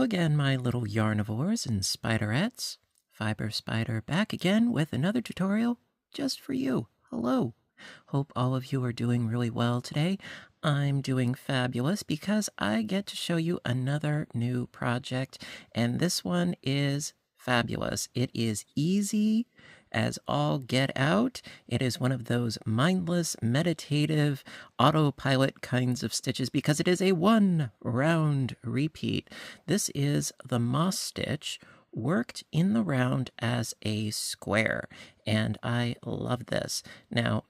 again, my little yarnivores and spiderettes. Fiber Spider back again with another tutorial just for you. Hello. Hope all of you are doing really well today. I'm doing fabulous because I get to show you another new project, and this one is fabulous. It is easy as all get out. It is one of those mindless, meditative, autopilot kinds of stitches because it is a one round repeat. This is the moss stitch worked in the round as a square, and I love this. Now,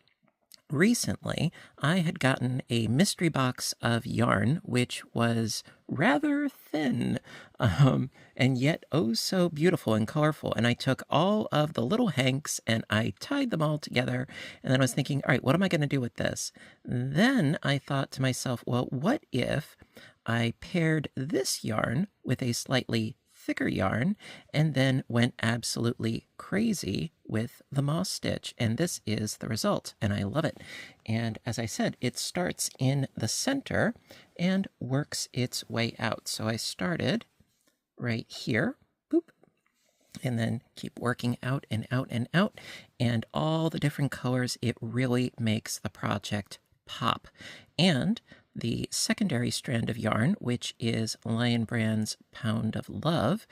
recently, I had gotten a mystery box of yarn, which was rather thin, and yet oh so beautiful and colorful. And I took all of the little hanks and I tied them all together. And then I was thinking, all right, what am I going to do with this? Then I thought to myself, well, what if I paired this yarn with a slightly thicker yarn and then went absolutely crazy with the moss stitch, and this is the result, and I love it. And as I said, it starts in the center and works its way out. So I started right here, boop, and then keep working out and out and out, and all the different colors, it really makes the project pop. And the secondary strand of yarn, which is Lion Brand's Pound of Love,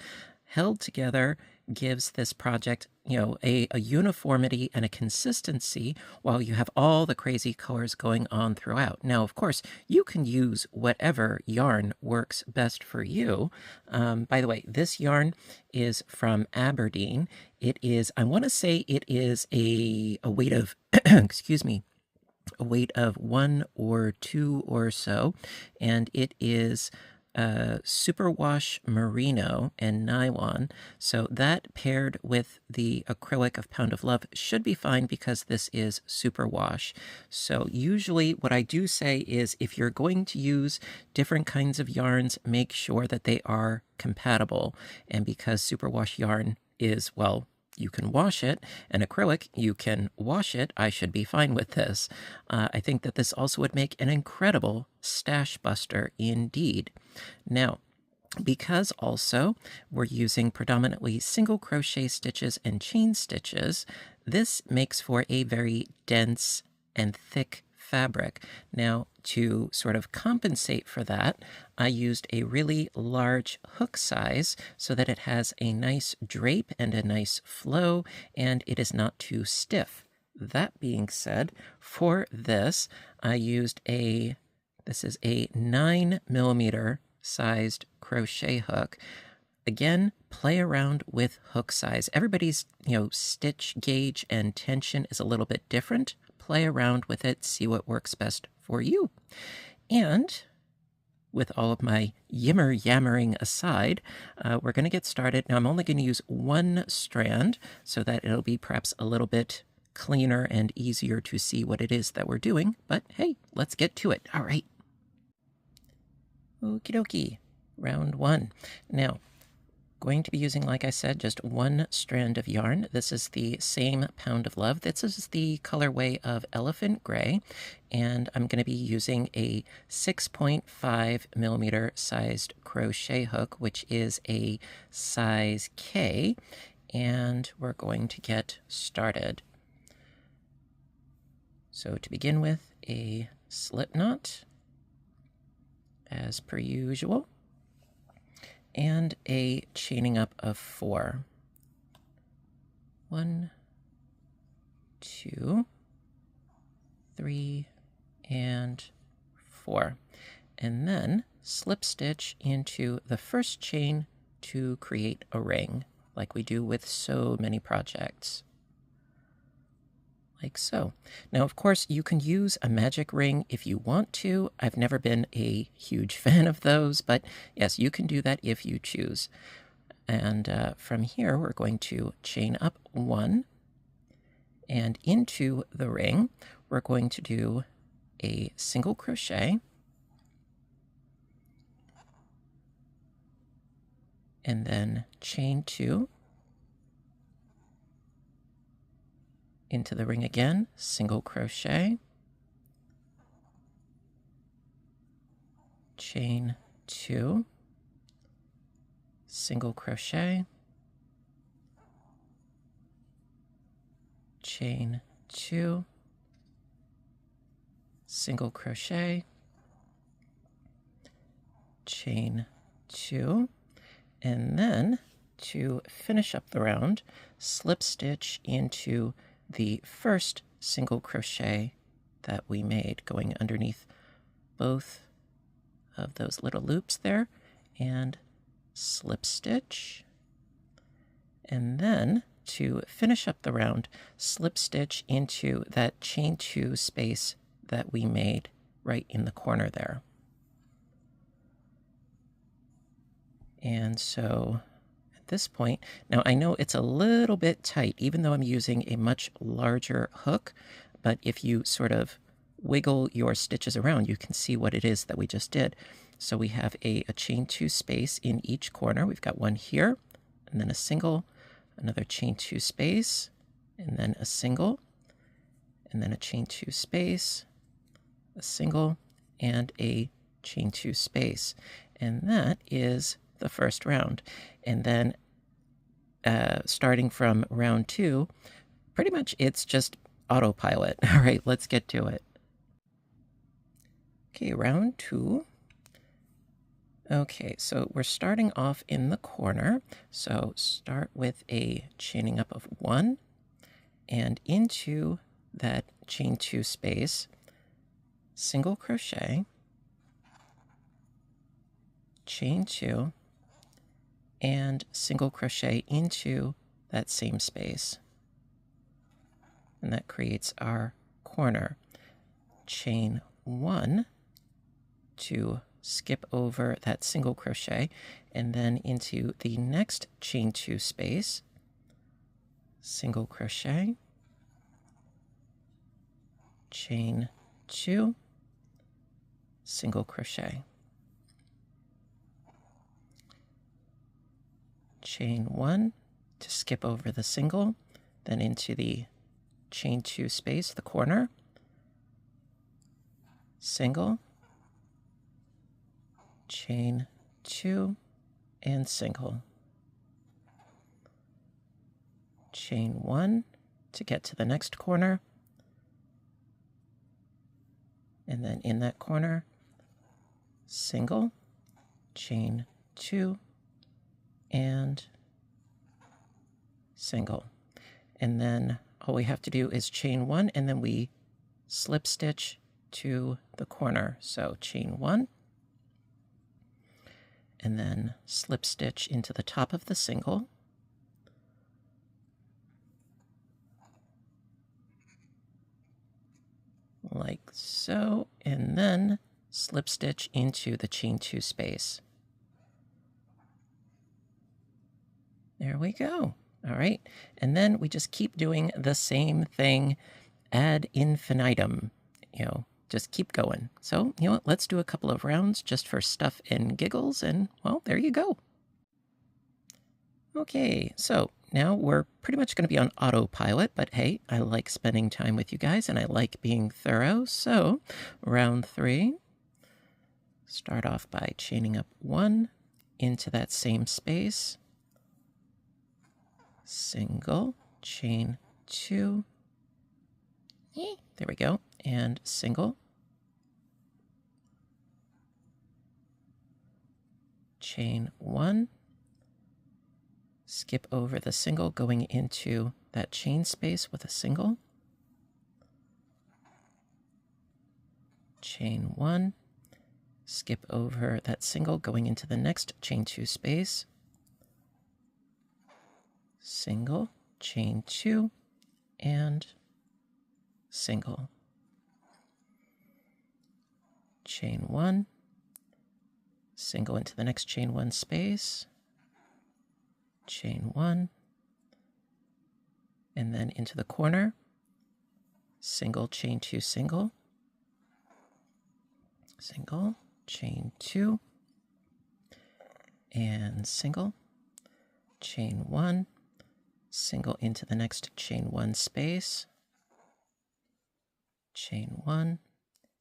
held together gives this project, a uniformity and a consistency while you have all the crazy colors going on throughout. Now, of course, you can use whatever yarn works best for you. By the way, this yarn is from Aberdeen. It is, I want to say it is a weight of, excuse me, a weight of 1 or 2 or so, and it is superwash merino and nylon, so that paired with the acrylic of Pound of Love should be fine because this is superwash. So usually what I do say is if you're going to use different kinds of yarns, make sure that they are compatible, and because superwash yarn is, well, you can wash it, and acrylic, you can wash it, I should be fine with this. I think that this also would make an incredible stash buster indeed. Now, because also we're using predominantly single crochet stitches and chain stitches, this makes for a very dense and thick fabric. Now, to sort of compensate for that, I used a really large hook size so that it has a nice drape and a nice flow, and it is not too stiff. That being said, for this, I used this is a 9mm sized crochet hook. Again, play around with hook size. Everybody's, stitch gauge and tension is a little bit different. Play around with it, see what works best for you. And with all of my yammering aside, we're going to get started. Now, I'm only going to use one strand so that it'll be perhaps a little bit cleaner and easier to see what it is that we're doing. But hey, let's get to it. All right. Okie dokie. Round 1. Now, going to be using, like I said, just one strand of yarn. This is the same Pound of Love. This is the colorway of Elephant Gray, and I'm going to be using a 6.5mm sized crochet hook, which is a size K, and we're going to get started. So to begin with, a slip knot, as per usual, and a chaining up of 4. 1, 2, 3, and 4. And then slip stitch into the first chain to create a ring, like we do with so many projects. Like so. Now, of course, you can use a magic ring if you want to. I've never been a huge fan of those, but yes, you can do that if you choose. And from here, we're going to chain up 1, and into the ring, we're going to do a single crochet, and then chain 2, into the ring again, single crochet, chain 2, single crochet, chain 2, single crochet, chain 2, and then to finish up the round, slip stitch into the first single crochet that we made, going underneath both of those little loops there, and slip stitch. And then to finish up the round, slip stitch into that chain 2 space that we made right in the corner there. And so at this point, now I know it's a little bit tight, even though I'm using a much larger hook, but if you sort of wiggle your stitches around, you can see what it is that we just did. So we have a chain 2 space in each corner. We've got one here, and then a single, another chain 2 space, and then a single, and then a chain 2 space, a single, and a chain 2 space. And that is the first round. And then starting from round 2, pretty much it's just autopilot. All right, let's get to it. Okay, round 2. Okay, so we're starting off in the corner. So start with a chaining up of 1, and into that chain 2 space, single crochet, chain 2, and single crochet into that same space. And that creates our corner. Chain 1 to skip over that single crochet, and then into the next chain 2 space, single crochet, chain 2, single crochet, chain 1 to skip over the single, then into the chain 2 space, the corner, single, chain 2, and single, chain 1 to get to the next corner, and then in that corner, single, chain 2, and single. And then all we have to do is chain 1, and then we slip stitch to the corner. So chain 1, and then slip stitch into the top of the single, like so, and then slip stitch into the chain 2 space. There we go. All right, and then we just keep doing the same thing ad infinitum, just keep going. So, let's do a couple of rounds just for stuff and giggles, and, well, there you go. Okay, so now we're pretty much going to be on autopilot, but hey, I like spending time with you guys, and I like being thorough. So, round 3, start off by chaining up 1 into that same space, single, chain 2, there we go, and single, chain 1, skip over the single going into that chain space with a single, chain 1, skip over that single going into the next chain 2 space, single, chain 2, and single, chain 1, single into the next chain 1 space, chain 1, and then into the corner, single, chain 2, single, single, chain 2, and single, chain 1, single into the next chain 1 space, chain 1,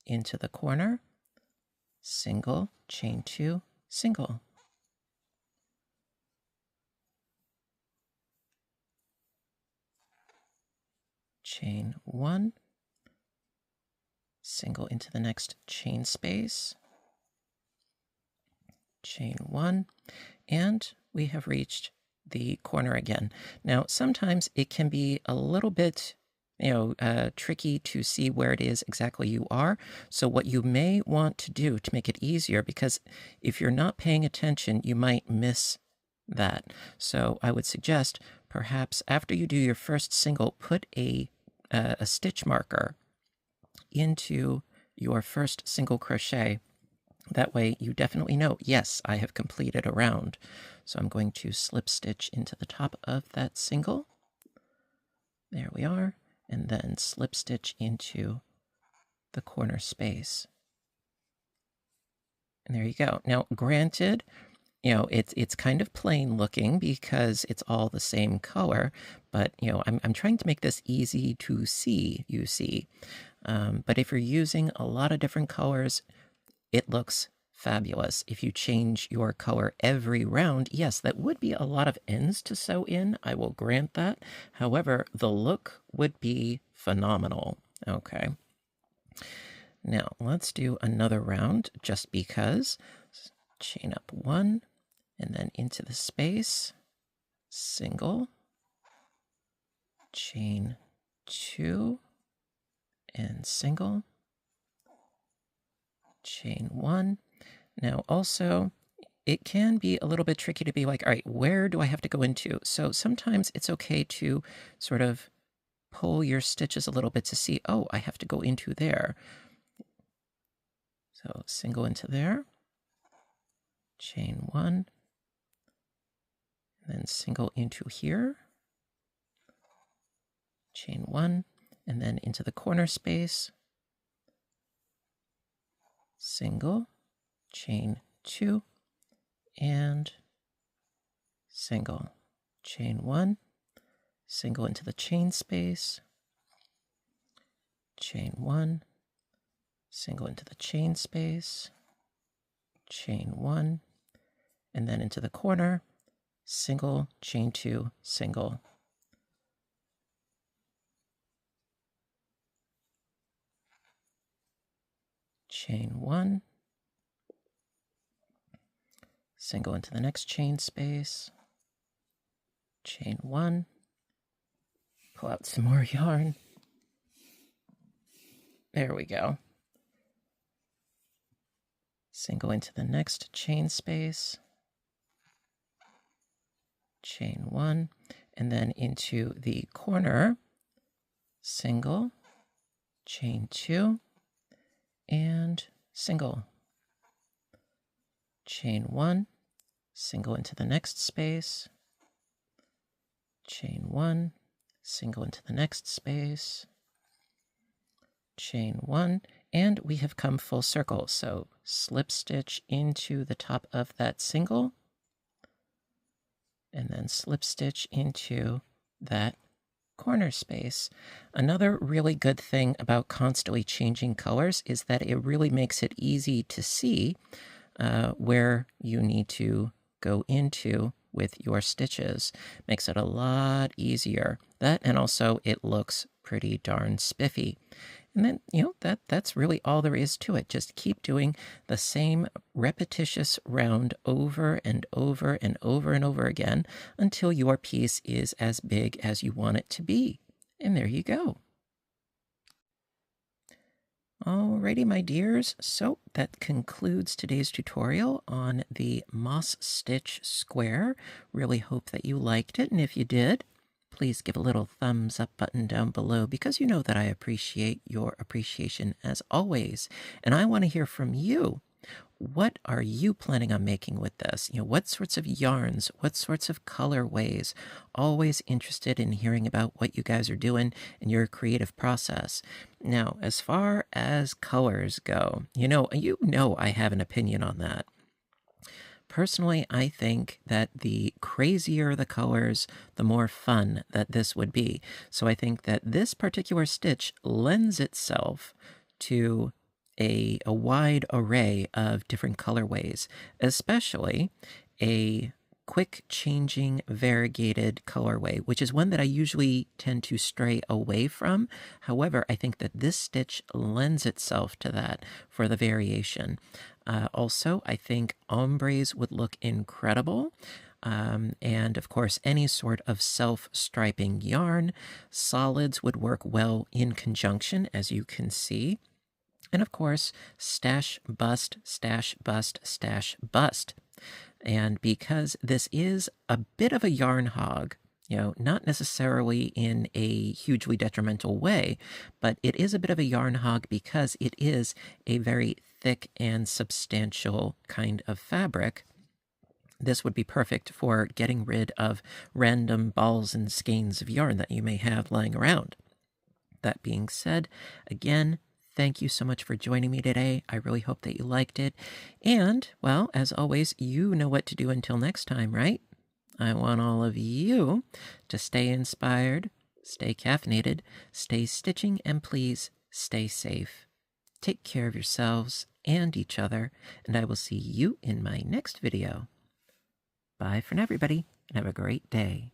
into the corner, single, chain 2, single, chain 1, single into the next chain space, chain 1, and we have reached the corner again. Now, sometimes it can be a little bit tricky to see where it is exactly you are. So what you may want to do to make it easier, because if you're not paying attention, you might miss that. So I would suggest perhaps after you do your first single, put a stitch marker into your first single crochet. That way you definitely know, yes, I have completed a round. So I'm going to slip stitch into the top of that single. There we are. And then slip stitch into the corner space. And there you go. Now, granted, it's kind of plain looking because it's all the same color, but, I'm trying to make this easy to see, you see. But if you're using a lot of different colors, it looks fabulous. If you change your color every round, yes, that would be a lot of ends to sew in. I will grant that. However, the look would be phenomenal. Okay. Now, let's do another round just because. Chain up 1, and then into the space, single, chain 2, and single, chain 1. Now, also, it can be a little bit tricky to be like, all right, where do I have to go into? So sometimes it's okay to sort of pull your stitches a little bit to see, oh, I have to go into there. So single into there, chain 1, and then single into here, chain 1, and then into the corner space, single, chain 2, and single, chain 1, single into the chain space, chain 1, single into the chain space, chain 1, and then into the corner, single, chain 2, single. Chain 1, single into the next chain space, chain 1, pull out some more yarn. There we go. Single into the next chain space, chain 1, and then into the corner, single, chain 2, and single, chain 1, single into the next space, chain 1, single into the next space, chain 1, and we have come full circle. So slip stitch into the top of that single, and then slip stitch into that corner space. Another really good thing about constantly changing colors is that it really makes it easy to see where you need to go into with your stitches. Makes it a lot easier. That, and also it looks pretty darn spiffy. And then, that's really all there is to it. Just keep doing the same repetitious round over and over and over and over again until your piece is as big as you want it to be. And there you go. Alrighty, my dears. So that concludes today's tutorial on the moss stitch square. Really hope that you liked it. And if you did, please give a little thumbs up button down below because you know that I appreciate your appreciation as always. And I want to hear from you. What are you planning on making with this? What sorts of yarns? What sorts of colorways? Always interested in hearing about what you guys are doing in your creative process. Now, as far as colors go, you know I have an opinion on that. Personally, I think that the crazier the colors, the more fun that this would be. So I think that this particular stitch lends itself to a wide array of different colorways, especially a quick changing variegated colorway, which is one that I usually tend to stray away from. However, I think that this stitch lends itself to that for the variation. Also, I think ombres would look incredible. And of course, any sort of self-striping yarn. Solids would work well in conjunction, as you can see. And of course, stash, bust, stash, bust, stash, bust. And because this is a bit of a yarn hog, not necessarily in a hugely detrimental way, but it is a bit of a yarn hog because it is a very thick and substantial kind of fabric. This would be perfect for getting rid of random balls and skeins of yarn that you may have lying around. That being said, again, thank you so much for joining me today. I really hope that you liked it. And, well, as always, you know what to do until next time, right? I want all of you to stay inspired, stay caffeinated, stay stitching, and please stay safe. Take care of yourselves and each other, and I will see you in my next video. Bye for now, everybody, and have a great day.